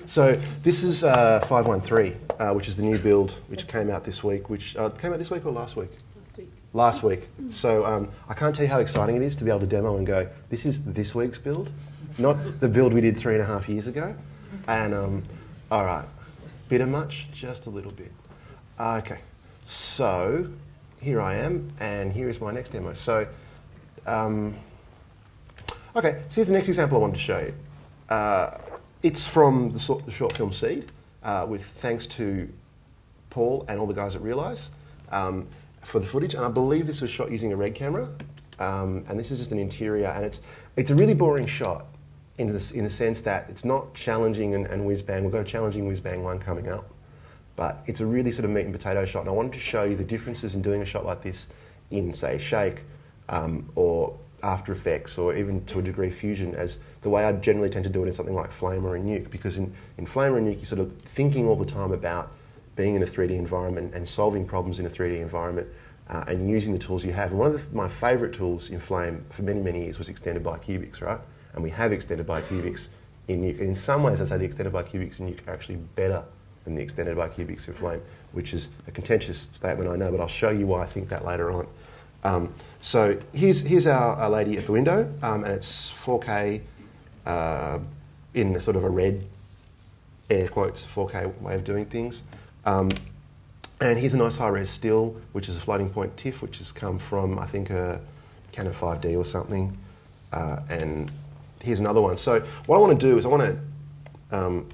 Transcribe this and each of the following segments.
So this is 513, which is the new build, which came out this week. Which came out this week or last week? Last week. So I can't tell you how exciting it is to be able to demo and go, this is this week's build, not the build we did 3.5 years ago. And all right, bit of much, just a little bit. Okay, so here I am, and here is my next demo. So, okay, so here's the next example I wanted to show you. It's from the short film Seed, with thanks to Paul and all the guys at Realise for the footage. And I believe this was shot using a Red camera. And this is just an interior, and it's a really boring shot in the sense that it's not challenging and whiz-bang. We've got a challenging whiz-bang one coming up. But it's a really sort of meat and potato shot, and I wanted to show you the differences in doing a shot like this in, say, Shake or After Effects, or even to a degree Fusion, as the way I generally tend to do it in something like Flame or in Nuke, because in Flame or in Nuke you're sort of thinking all the time about being in a 3D environment and solving problems in a 3D environment and using the tools you have. And one of my favourite tools in Flame for many, many years was extended Bicubics, right? And we have extended Bicubics in Nuke. And in some ways I'd say the extended Bicubics in Nuke are actually better than the extended Bicubics in Flame, which is a contentious statement, I know, but I'll show you why I think that later on. So here's our lady at the window, and it's 4K in a sort of a red, air quotes, 4K way of doing things. And here's a nice high-res still, which is a floating point TIFF, which has come from, I think, a Canon 5D or something. And here's another one. So what I want to do is I want to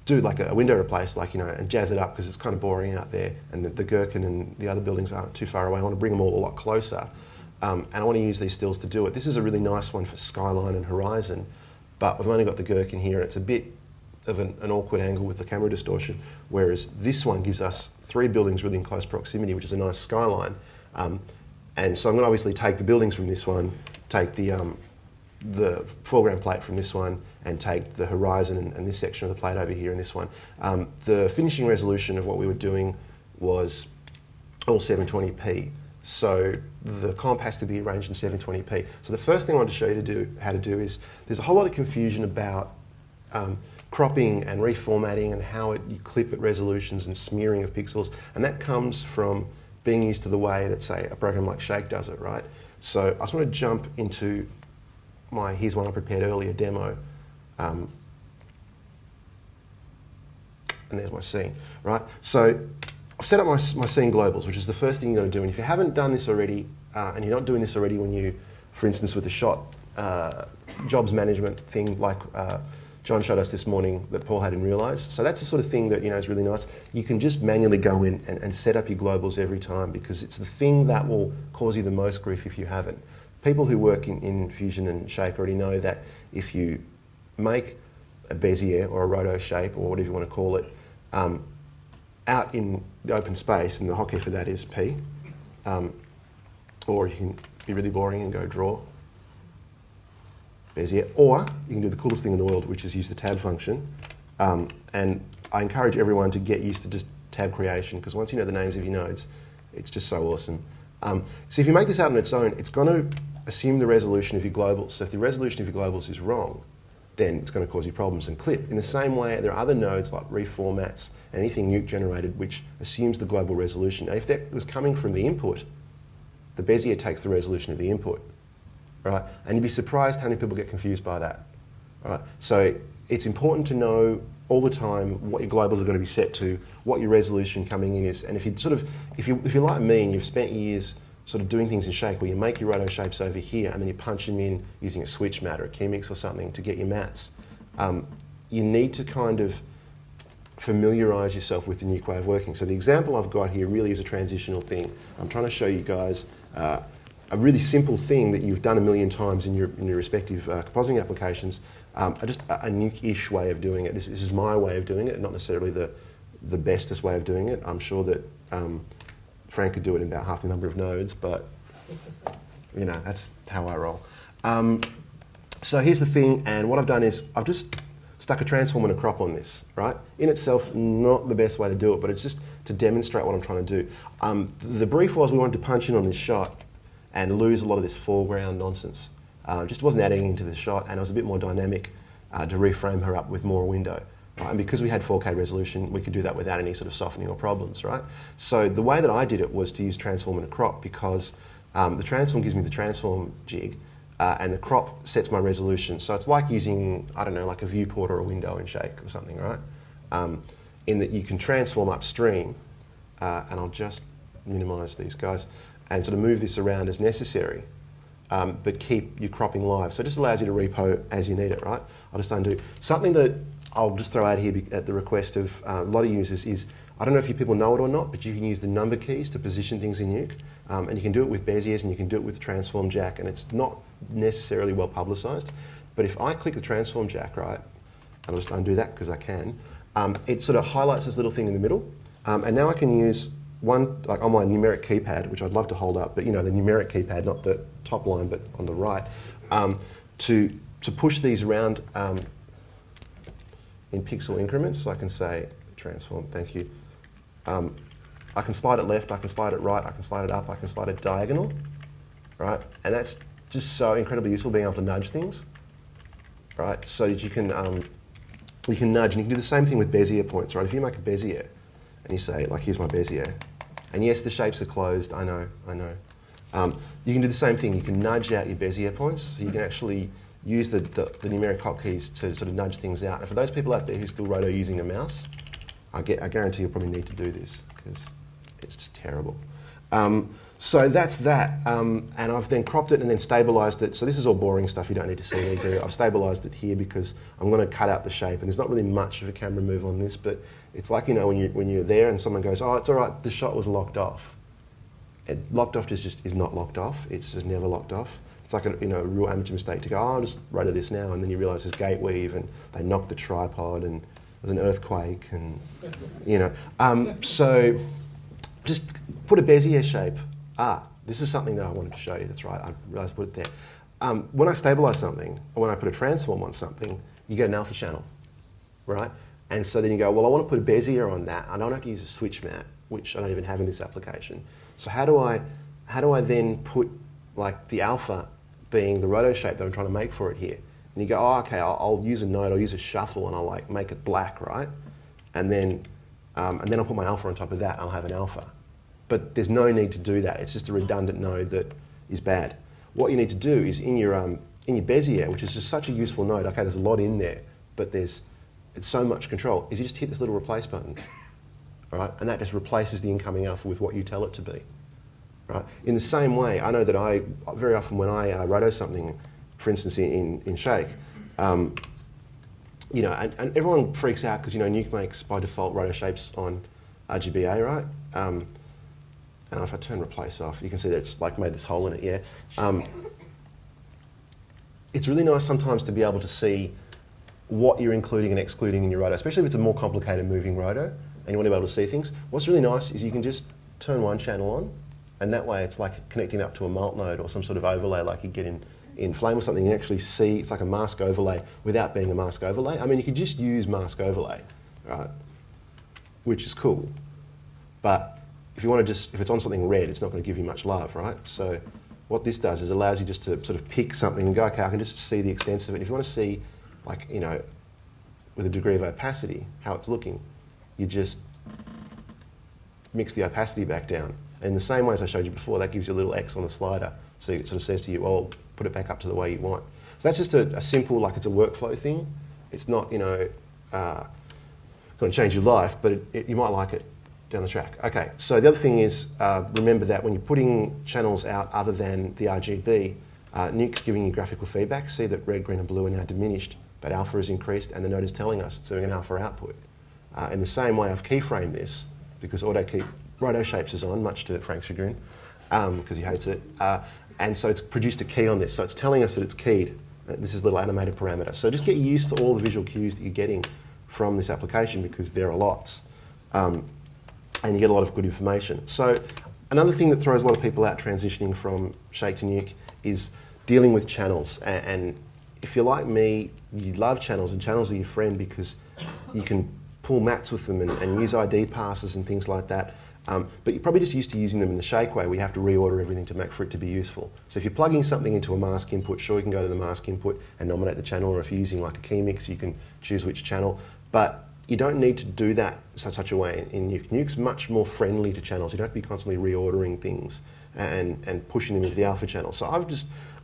do like a window replace, like, you know, and jazz it up because it's kind of boring out there, and the Gherkin and the other buildings aren't too far away. I want to bring them all a lot closer, and I want to use these stills to do it. This is a really nice one for skyline and horizon, but I've only got the Gherkin here, and it's a bit of an awkward angle with the camera distortion, whereas this one gives us 3 buildings really in close proximity, which is a nice skyline. And so I'm going to obviously take the buildings from this one, take the foreground plate from this one, and take the horizon and this section of the plate over here in this one. The finishing resolution of what we were doing was all 720p. So the comp has to be arranged in 720p. So the first thing I want to show you how to do is, there's a whole lot of confusion about cropping and reformatting and how you clip at resolutions and smearing of pixels, and that comes from being used to the way that, say, a program like Shake does it, right? So I just want to jump into my, here's one I prepared earlier, demo. And there's my scene, right? So I've set up my scene globals, which is the first thing you're going to do. And if you haven't done this already, and you're not doing this already when you, for instance, with the shot jobs management thing like Jon showed us this morning that Paul had in Realise. So that's the sort of thing that, you know, is really nice. You can just manually go in and set up your globals every time, because it's the thing that will cause you the most grief if you haven't. People who work in Fusion and Shake already know that if you make a Bezier or a roto shape or whatever you want to call it out in the open space, and the hotkey for that is P, or you can be really boring and go draw Bezier, or you can do the coolest thing in the world, which is use the tab function. And I encourage everyone to get used to just tab creation, because once you know the names of your nodes, it's just so awesome. So if you make this out on its own, it's going to assume the resolution of your globals. So if the resolution of your globals is wrong, then it's going to cause you problems and clip. In the same way, there are other nodes like reformats and anything Nuke generated which assumes the global resolution. Now, if that was coming from the input, the Bezier takes the resolution of the input, right? And you'd be surprised how many people get confused by that, right? So it's important to know all the time what your globals are going to be set to, what your resolution coming in is. And if you sort of, if you're like me and you've spent years sort of doing things in Shake where you make your roto shapes over here and then you punch them in using a switch mat or a Keymix or something to get your mats, you need to kind of familiarise yourself with the Nuke way of working. So the example I've got here really is a transitional thing. I'm trying to show you guys a really simple thing that you've done a million times in your respective compositing applications, just a Nuke-ish way of doing it. This is my way of doing it, not necessarily the bestest way of doing it. I'm sure that Frank could do it in about half the number of nodes, but you know, that's how I roll. So here's the thing, and what I've done is I've just stuck a transform and a crop on this, right? In itself, not the best way to do it, but it's just to demonstrate what I'm trying to do. The brief was we wanted to punch in on this shot and lose a lot of this foreground nonsense. Just wasn't adding into the shot, and it was a bit more dynamic to reframe her up with more window. Right? And because we had 4K resolution, we could do that without any sort of softening or problems, right? So the way that I did it was to use transform and a crop, because the transform gives me the transform jig, and the crop sets my resolution. So it's like using, I don't know, like a viewport or a window in Shake or something, right? In that you can transform upstream, and I'll just minimise these guys, and sort of move this around as necessary, but keep your cropping live. So it just allows you to repo as you need it, right? I'll just undo. Something that I'll just throw out here at the request of a lot of users is, I don't know if you people know it or not, but you can use the number keys to position things in Nuke, and you can do it with Beziers and you can do it with the transform jack, and it's not necessarily well publicised. But if I click the transform jack, right, and I'll just undo that because I can, it sort of highlights this little thing in the middle, and now I can use one, like on my numeric keypad, which I'd love to hold up, but you know, the numeric keypad, not the top line, but on the right, to push these around in pixel increments. So I can say transform, thank you. I can slide it left, I can slide it right, I can slide it up, I can slide it diagonal, right? And that's just so incredibly useful, being able to nudge things, right? So that you can nudge, and you can do the same thing with Bezier points, right? If you make a Bezier and you say, like, here's my Bezier, and yes, the shapes are closed, I know. You can do the same thing, you can nudge out your Bezier points, so you can actually use the numeric hotkeys to sort of nudge things out. And for those people out there who still roto using a mouse, I guarantee you'll probably need to do this, because it's just terrible. So that's that, and I've then cropped it and then stabilised it. So this is all boring stuff you don't need to see me do. I've stabilised it here because I'm going to cut out the shape, and there's not really much of a camera move on this, but it's like, you know, when you're there and someone goes, oh, it's all right, the shot was locked off. Locked off just is not locked off. It's just never locked off. It's like a real amateur mistake to go, oh, I'll just rotor this now, and then you realise there's gate weave, and they knocked the tripod, and there's an earthquake, and you know. So just put a Bezier shape. This is something that I wanted to show you. That's right. I realised I put it there. When I stabilise something, or when I put a transform on something, you get an alpha channel, right? And so then you go, well, I want to put a Bezier on that. I don't have to use a switch mat, which I don't even have in this application. So how do I then put, like, the alpha being the roto shape that I'm trying to make for it here? And you go, oh, okay, I'll use a node, I'll use a shuffle, and I'll like make it black, right? And then I'll put my alpha on top of that, and I'll have an alpha. But there's no need to do that. It's just a redundant node that is bad. What you need to do is in your Bezier, which is just such a useful node. Okay, there's a lot in there, but it's so much control. Is you just hit this little replace button, all right? And that just replaces the incoming alpha with what you tell it to be, right? In the same way, I know that I very often when I roto something, for instance in Shake, you know, and everyone freaks out because, you know, Nuke makes by default roto shapes on RGBA, right? And if I turn replace off, you can see that it's like made this hole in it, yeah. It's really nice sometimes to be able to see what you're including and excluding in your roto, especially if it's a more complicated moving roto and you want to be able to see things. What's really nice is you can just turn one channel on, and that way it's like connecting up to a mult node or some sort of overlay like you get in Flame or something. You actually see it's like a mask overlay without being a mask overlay. I mean, you could just use mask overlay, right? Which is cool, but if you want to if it's on something red, it's not going to give you much love, right? So what this does is allows you just to sort of pick something and go, okay, I can just see the extent of it. And if you want to see, like, you know, with a degree of opacity, how it's looking, you just mix the opacity back down. And in the same way as I showed you before, that gives you a little X on the slider. So it sort of says to you, well, put it back up to the way you want. So that's just a simple, like, it's a workflow thing. It's not, you know, going to change your life, but you might like it down the track. Okay, so the other thing is, remember that when you're putting channels out other than the RGB, Nuke's giving you graphical feedback. See that red, green and blue are now diminished, but alpha is increased, and the node is telling us it's doing an alpha output. In the same way, I've keyframed this, because roto shapes is on, much to Frank's chagrin, because he hates it. And so it's produced a key on this, so it's telling us that it's keyed. This is a little animated parameter. So just get used to all the visual cues that you're getting from this application, because there are lots. And you get a lot of good information. So another thing that throws a lot of people out transitioning from Shake to Nuke is dealing with channels. And if you're like me, you love channels, and channels are your friend because you can pull mats with them and use ID passes and things like that. But you're probably just used to using them in the Shake way, where you have to reorder everything to make for it to be useful. So if you're plugging something into a mask input, sure, you can go to the mask input and nominate the channel, or if you're using like a key mix, you can choose which channel. But you don't need to do that in such a way in Nuke. Nuke's much more friendly to channels. You don't have to be constantly reordering things and pushing them into the alpha channel. So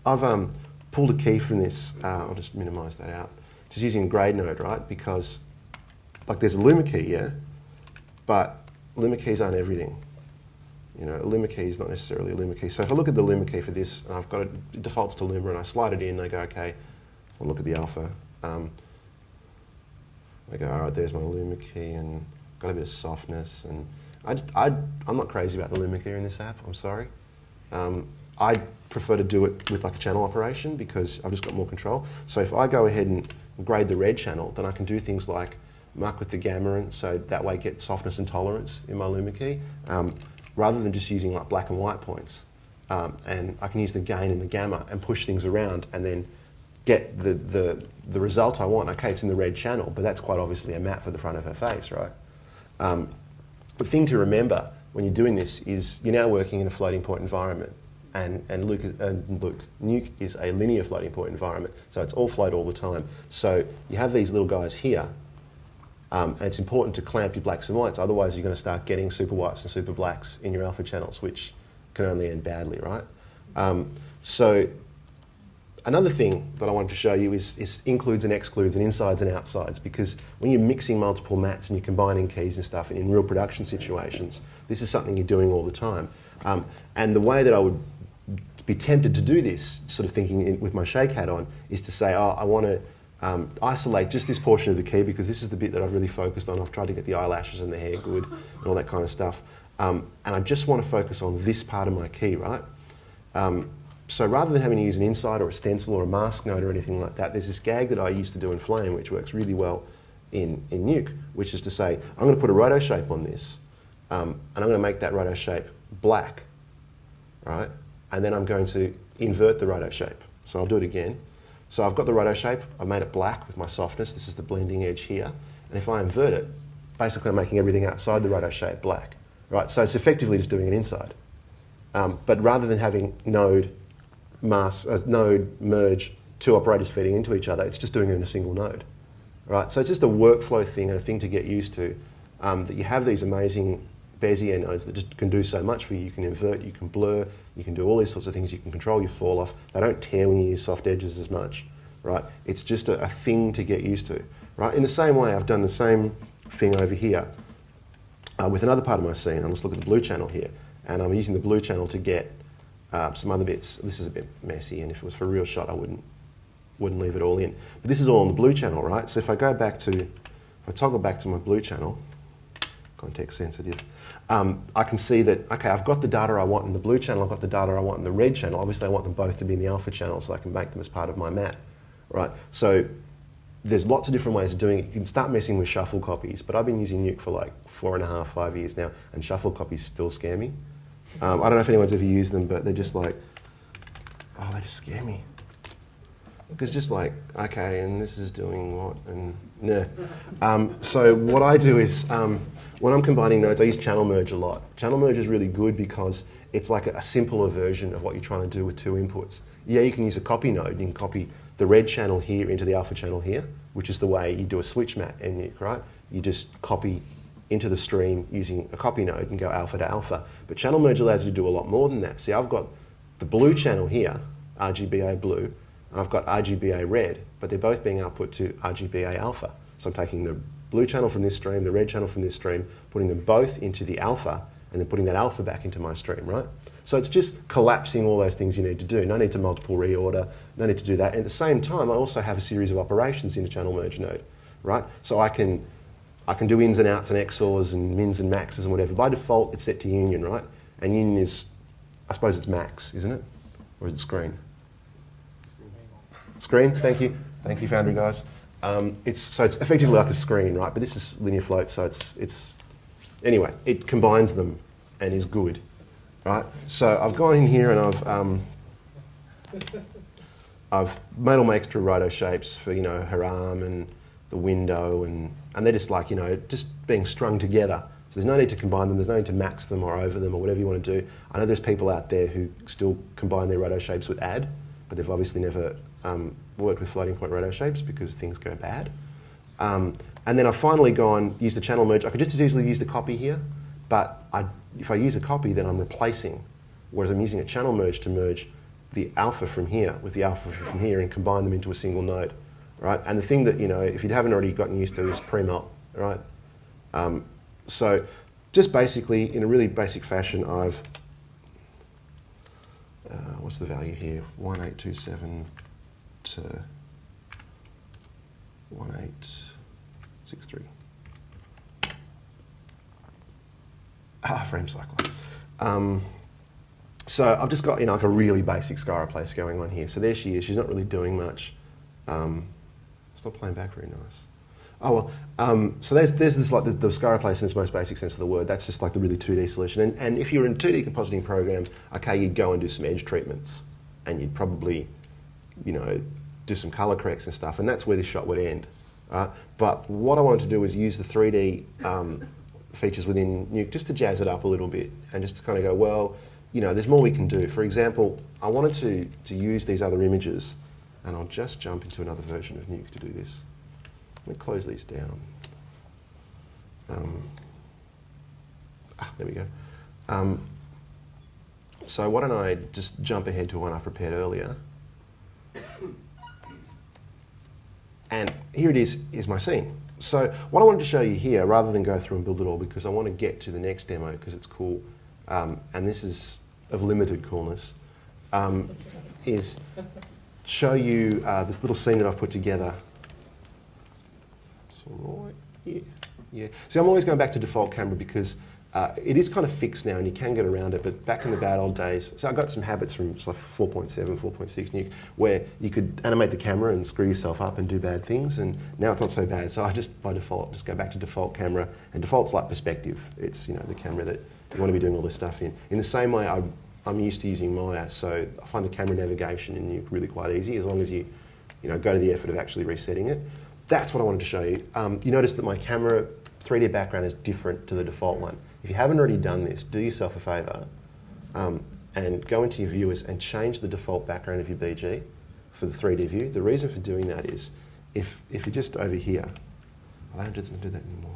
I've pulled a key from this. I'll just minimise that out. Just using grade node, right? Because like there's a Luma key, yeah, but Luma keys aren't everything. You know, a Luma key is not necessarily a Luma key. So if I look at the Luma key for this, and I've got it defaults to Luma, and I slide it in, I go, okay, I'll look at the alpha. I go, all right, there's my Luma key, and got a bit of softness, and I'm not crazy about the Luma key in this app, I'm sorry. I prefer to do it with like a channel operation because I've just got more control. So if I go ahead and grade the red channel, then I can do things like muck with the gamma, and so that way get softness and tolerance in my Luma key, rather than just using like black and white points. And I can use the gain and the gamma and push things around and then get the result I want. Okay, it's in the red channel, but that's quite obviously a map for the front of her face, right? The thing to remember when you're doing this is you're now working in a floating point environment, and Nuke is a linear floating point environment, so it's all float all the time. So you have these little guys here, and it's important to clamp your blacks and whites, otherwise you're going to start getting super whites and super blacks in your alpha channels, which can only end badly, right? So another thing that I wanted to show you is includes and excludes and insides and outsides, because when you're mixing multiple mats and you're combining keys and stuff in real production situations, this is something you're doing all the time. And the way that I would be tempted to do this, sort of thinking with my shake hat on, is to say, oh, I want to isolate just this portion of the key because this is the bit that I've really focused on. I've tried to get the eyelashes and the hair good and all that kind of stuff. And I just want to focus on this part of my key, right? So rather than having to use an inside or a stencil or a mask node or anything like that, there's this gag that I used to do in Flame, which works really well in Nuke, which is to say, I'm going to put a roto shape on this, and I'm going to make that roto shape black, right? And then I'm going to invert the roto shape. So I'll do it again. So I've got the roto shape, I've made it black with my softness, this is the blending edge here, and if I invert it, basically I'm making everything outside the roto shape black, right? So it's effectively just doing an inside. But rather than having node merge two operators feeding into each other, it's just doing it in a single node, right? So it's just a workflow thing and a thing to get used to, that you have these amazing Bezier nodes that just can do so much for you. You can invert, you can blur, you can do all these sorts of things, you can control your fall off. They don't tear when you use soft edges as much, right? It's just a thing to get used to, right? In the same way, I've done the same thing over here with another part of my scene. I'm just looking at the blue channel here, and I'm using the blue channel to get some other bits. This is a bit messy, and if it was for a real shot, I wouldn't leave it all in. But this is all on the blue channel, right? So if I go back to, if I toggle back to my blue channel, context sensitive, I can see that, okay, I've got the data I want in the blue channel, I've got the data I want in the red channel. Obviously, I want them both to be in the alpha channel so I can make them as part of my mat, right? So there's lots of different ways of doing it. You can start messing with shuffle copies, but I've been using Nuke for like 4.5, 5 years now, and shuffle copies still scare me. I don't know if anyone's ever used them, but they're just like, oh, they just scare me. Because just like, okay, and this is doing what, and nah. So what I do is, when I'm combining nodes, I use channel merge a lot. Channel merge is really good because it's like a simpler version of what you're trying to do with two inputs. Yeah, you can use a copy node. You can copy the red channel here into the alpha channel here, which is the way you do a switch mat in Nuke, right? You just copy into the stream using a copy node and go alpha to alpha. But channel merge allows you to do a lot more than that. See, I've got the blue channel here, RGBA blue, and I've got RGBA red, but they're both being output to RGBA alpha. So I'm taking the blue channel from this stream, the red channel from this stream, putting them both into the alpha, and then putting that alpha back into my stream, right? So it's just collapsing all those things you need to do. No need to multiple reorder, no need to do that. And at the same time, I also have a series of operations in a channel merge node, right? So I can do ins and outs and XORs and mins and maxes and whatever. By default, it's set to union, right? And union is, I suppose it's max, isn't it? Or is it screen? Screen, thank you. Thank you, Foundry guys. So it's effectively like a screen, right? But this is linear float, so it's anyway, it combines them and is good, right? So I've gone in here and I've made all my extra roto shapes for, you know, her arm and the window, and they're just like, you know, just being strung together. So there's no need to combine them, there's no need to max them or over them or whatever you want to do. I know there's people out there who still combine their roto shapes with add, but they've obviously never worked with floating point roto shapes because things go bad. And And then I've finally used the channel merge. I could just as easily use the copy here, but if I use a copy, then I'm replacing, whereas I'm using a channel merge to merge the alpha from here with the alpha from here and combine them into a single node, right? And the thing that, if you haven't already gotten used to is pre-melt, right? So just basically, in a really basic fashion, I've, what's the value here? 1827 to 1863. Frame cycler. So I've just got like a really basic Skyroplace going on here. So there she is. She's not really doing much. It's not playing back very nice. Oh well. So there's this like the Skyroplace in its most basic sense of the word. That's just like the really 2D solution. And if you're in 2D compositing programs, okay, you'd go and do some edge treatments, and you'd probably, do some color corrects and stuff, and that's where this shot would end. Right? But what I wanted to do was use the 3D features within Nuke just to jazz it up a little bit and just to kind of go, well, there's more we can do. For example, I wanted to use these other images, and I'll just jump into another version of Nuke to do this. Let me close these down. There we go. So why don't I just jump ahead to one I prepared earlier. And here it is my scene. So what I wanted to show you here, rather than go through and build it all, because I want to get to the next demo because it's cool, and this is of limited coolness, is show you this little scene that I've put together. So right here. Yeah. See, I'm always going back to default camera because it is kind of fixed now and you can get around it, but back in the bad old days, so I got some habits from like 4.7, 4.6 Nuke, where you could animate the camera and screw yourself up and do bad things, and now it's not so bad. So I just, by default, just go back to default camera, and default's like perspective. It's, the camera that you want to be doing all this stuff in. In the same way, I'm used to using Maya, so I find the camera navigation in Nuke really quite easy, as long as you, go to the effort of actually resetting it. That's what I wanted to show you. You notice that my camera 3D background is different to the default one. If you haven't already done this, do yourself a favour and go into your viewers and change the default background of your BG for the 3D view. The reason for doing that is if you're just over here, I don't do that anymore.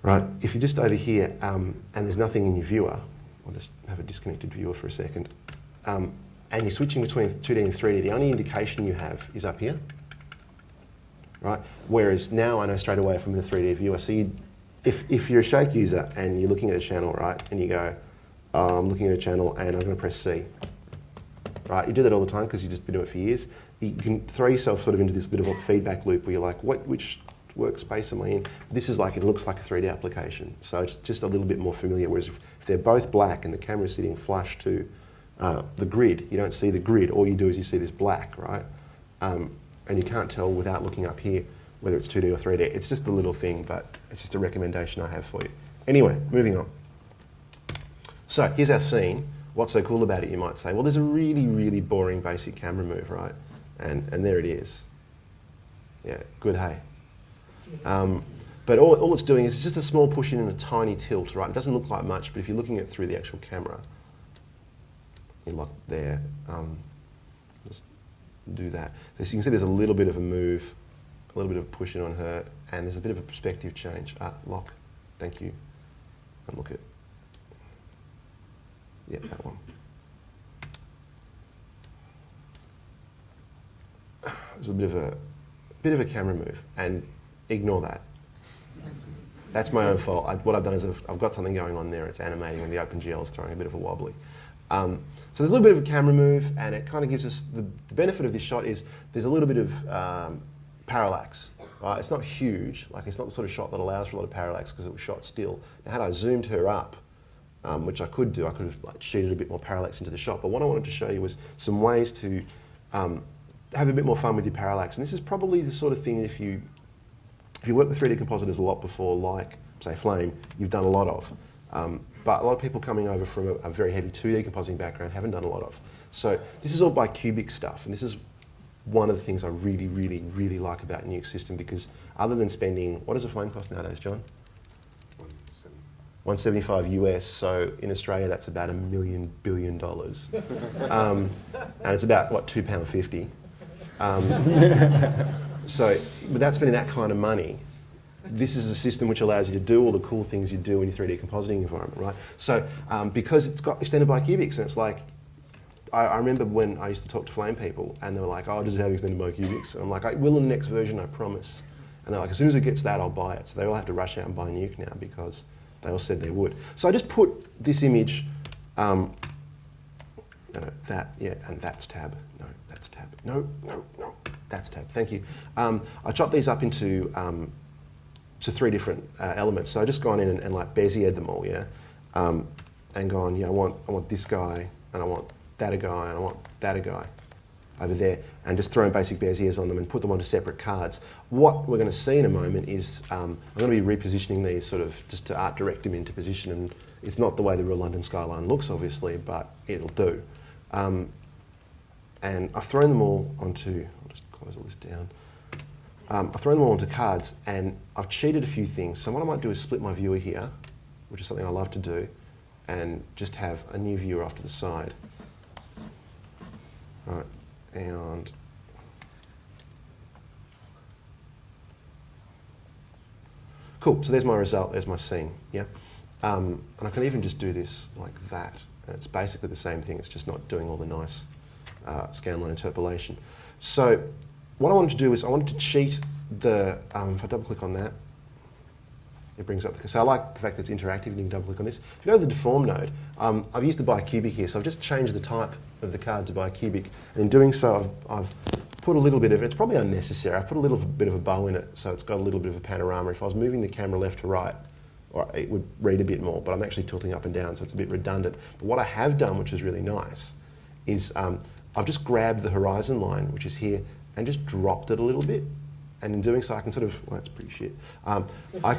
Right, if you're just over here and there's nothing in your viewer, I'll just have a disconnected viewer for a second, and you're switching between 2D and 3D, the only indication you have is up here. Right? Whereas now I know straight away if I'm in a 3D viewer. So if you're a Shake user and you're looking at a channel, right, and you go, I'm looking at a channel and I'm going to press C. Right? You do that all the time because you've just been doing it for years. You can throw yourself sort of into this bit of a feedback loop where you're like, which workspace am I in? This is like, it looks like a 3D application. So it's just a little bit more familiar. Whereas if they're both black and the camera's sitting flush to the grid, you don't see the grid. All you do is you see this black, right? And you can't tell without looking up here whether it's 2D or 3D. It's just a little thing, but it's just a recommendation I have for you. Anyway, moving on. So here's our scene. What's so cool about it, you might say? Well, there's a really, really boring basic camera move, right? And there it is. Yeah, good, hey. But all it's doing is it's just a small push in and a tiny tilt, right? It doesn't look like much, but if you're looking at it through the actual camera, you look there, just do that. So you can see there's a little bit of a move, a little bit of pushing on her, and there's a bit of a perspective change. Lock, thank you. And look at, yeah, that one. There's a bit of a camera move, and ignore that. That's my own fault. What I've done is I've got something going on there. It's animating, and the OpenGL is throwing a bit of a wobbly. So there's a little bit of a camera move, and it kind of gives us the benefit of this shot is there's a little bit of parallax. Right? It's not huge, like it's not the sort of shot that allows for a lot of parallax because it was shot still. Now, had I zoomed her up, which I could do, I could have like sheeted a bit more parallax into the shot. But what I wanted to show you was some ways to have a bit more fun with your parallax. And this is probably the sort of thing if you work with 3D compositors a lot before, like say Flame, you've done a lot of. But a lot of people coming over from a very heavy 2D compositing background haven't done a lot of. So this is all Bicubics stuff, and this is one of the things I really, really, really like about Nuke's system, because other than spending, what does a Flame cost nowadays, John? 175 US, so in Australia that's about $1 million billion. And it's about, what, £2.50. So without spending that kind of money, this is a system which allows you to do all the cool things you do in your 3D compositing environment, right? So because it's got extended bicubics, and it's like, I remember when I used to talk to Flame people, and they were like, oh, does it have extended bicubics? And I'm like, I will in the next version, I promise. And they're like, as soon as it gets that, I'll buy it. So they all have to rush out and buy Nuke now because they all said they would. So I just put this image, and that's tab. No, that's tab. No, that's tab. Thank you. I chopped these up into to 3 different elements. So I just gone in and like Beziered them all, yeah, and gone, yeah, I want this guy, and I want that guy, and I want that guy over there, and just thrown basic Beziers on them and put them onto separate cards. What we're going to see in a moment is I'm going to be repositioning these sort of just to art direct them into position, and it's not the way the real London skyline looks, obviously, but it'll do. And I've thrown them all onto, I'll just close all this down. I've thrown them all onto cards, and I've cheated a few things. So what I might do is split my viewer here, which is something I love to do, and just have a new viewer off to the side. Right, and cool, so there's my result, there's my scene, yeah? And I can even just do this like that, and it's basically the same thing, it's just not doing all the nice scanline interpolation. So what I wanted to do is I wanted to cheat the, if I double click on that, it brings up, so I like the fact that it's interactive and you can double click on this. If you go to the deform node, I've used the bicubic here, so I've just changed the type of the card to bicubic, and in doing so I've put a little bit of, it's probably unnecessary, I've put a little bit of a bow in it, so it's got a little bit of a panorama. If I was moving the camera left to right, or it would read a bit more, but I'm actually tilting up and down, so it's a bit redundant. But what I have done, which is really nice, is I've just grabbed the horizon line, which is here, and just dropped it a little bit. And in doing so, I can sort of, well, that's pretty shit. I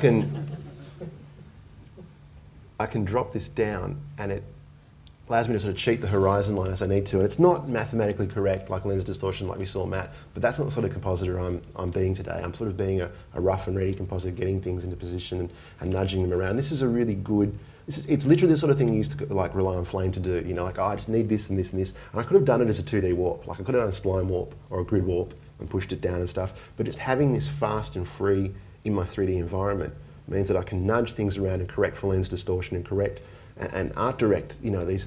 can drop this down, and it allows me to sort of cheat the horizon line as I need to. And it's not mathematically correct, like lens distortion, like we saw Matt, but that's not the sort of compositor I'm being today. I'm sort of being a rough and ready compositor, getting things into position and nudging them around. This is a really good, it's literally the sort of thing you used to like rely on Flame to do. You know, like, oh, I just need this and this and this. And I could have done it as a 2D warp. Like I could have done a spline warp or a grid warp and pushed it down and stuff. But just having this fast and free in my 3D environment means that I can nudge things around and correct for lens distortion and correct and art direct, you know, these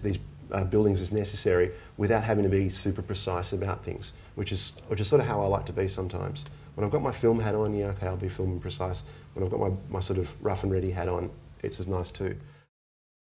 buildings as necessary without having to be super precise about things, which is sort of how I like to be sometimes. When I've got my film hat on, yeah, okay, I'll be film and precise. When I've got my sort of rough and ready hat on, it's as nice too.